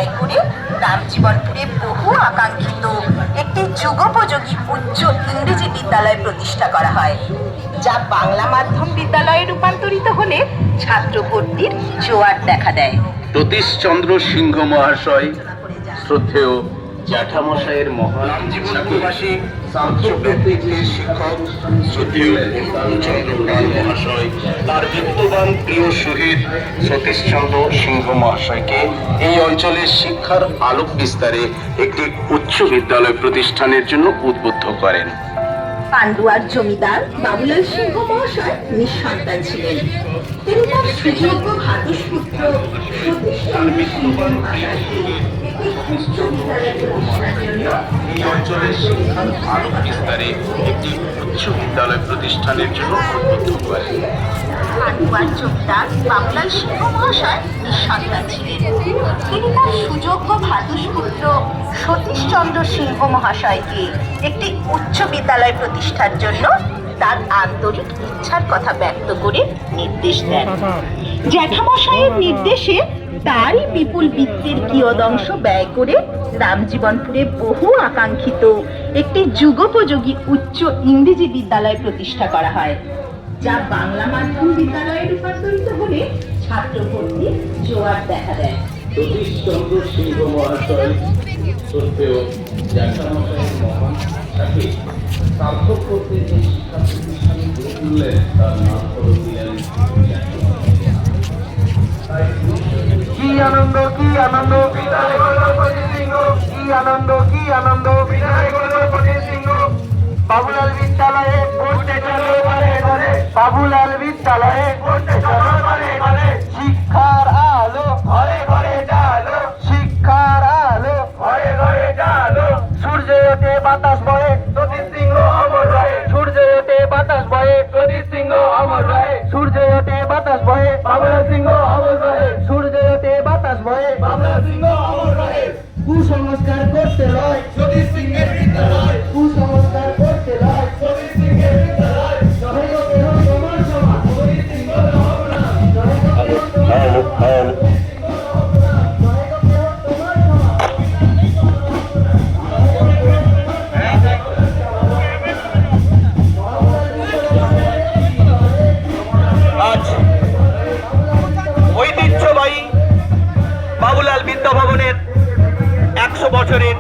ব্যয় করে রামজীবনপুরে বহু আকাঙ্ক্ষিত একটি যুগোপযোগী উচ্চ ইংরেজি বিদ্যালয় প্রতিষ্ঠা করা হয়, যা বাংলা মাধ্যম বিদ্যালয়ে রূপান্তরিত হলে ছাত্র ভর্তির জোয়ার দেখা দেয়। সতীশচন্দ্র সিংহ মহাশয়, শ্রদ্ধেয় জ্যাঠামশাইয়ের মহান জীবনবাসী শিক্ষক শ্রদ্ধেয় চন্দ্র পাল মহাশয়, তার বিত্তবান প্রিয় শহীদ সতীশচন্দ্র সিংহ মহাশয়কে এই অঞ্চলের শিক্ষার আলোক বিস্তারে একটি উচ্চ বিদ্যালয় প্রতিষ্ঠানের জন্য উদ্বুদ্ধ করেন। পান্ডুয়ার জমিদার বাবুলাল সিংহ মহাশয় নিঃসন্তান ছিলেন। তিনি তার সুযোগ্য ভ্রাতুষ্পুত্র সতীশচন্দ্র সিংহ মহাশয়কে একটি উচ্চ বিদ্যালয় প্রতিষ্ঠার জন্য এই অঞ্চলের শিক্ষার আলোক বিস্তারে একটি উচ্চ বিদ্যালয় প্রতিষ্ঠানের জন্য উদ্বুদ্ধ করেন। পান্ডুয়ার জমিদার বাবুলাল সিংহ মহাশয় নিঃসন্তান ছিলেন। তিনি তার সুযোগ্য ভ্রাতুষ্পুত্র সতীশচন্দ্র সিংহ মহাশয়কে একটি উচ্চ বিদ্যালয় প্রতিষ্ঠার জন্য তার আন্তরিক ইচ্ছার কথা ব্যক্ত করে নির্দেশ দেন। জ্যাঠামশাইয়ের নির্দেশে তারই বিপুল বিত্তের কিয়দংশ ব্যয় করে রামজীবনপুরে বহু আকাঙ্ক্ষিত একটি যুগোপযোগী উচ্চ ইংরেজি বিদ্যালয় প্রতিষ্ঠা করা হয়, যা বাংলা মাধ্যম বিদ্যালয়ে রূপান্তরিত হলে ছাত্র ভর্তির জোয়ার দেখা দেয়। সতীশচন্দ্র সিংহ মহাশয়, শ্রদ্ধেয় জ্যাঠামশাইয়ের মহান সাথে সার্থক করতে যে শিক্ষা প্রতিষ্ঠানে গড়ে তুললেন তার নাম করে দিলেন। কি আনন্দ, কি আনন্দ, বিদায় হলো প্রদীপ সিংহ। কি আনন্দ, কি আনন্দ, বিদায় হলো প্রদীপ সিংহ। বাবুলাল বিদ্যালয়ে পড়তে চলো ঘরে ঘরে, বাবুলাল বিদ্যালয়ে পড়তে চলো ঘরে ঘরে। শিক্ষার আলো ঘরে ঘরে জালো, শিক্ষার আলো ঘরে ঘরে জালো। সূর্য ওঠে বাতাস বয়ে, প্রদীপ সিংহ অমর রয়ে। সূর্য ওঠে বাতাস বয়ে, প্রদীপ সিংহ অমর রয়ে। সূর্য ওঠে বাতাস বয়ে, বাবুলাল সিংহ অমর রয়ে। সূর্য ওঠে বাতাস বয়ে, বাবুলাল সিংহ অমর রয়ে। কুসংস্কার করতে লয়, প্রদীপ সিংহের বিদ্যালয়। কুসংস্কার করতে লয়, প্রদীপ সিংহের বিদ্যালয়। জয় গো কেহ তোমার সমান, প্রদীপ সিংহ রহমনা। জয় গো কেহ তোমার সমান, জয় গো কেহ তোমার সমান। আজ ঐতিহ্যবাহী বাবুলাল বিদ্যা ভবনের 100 বছরের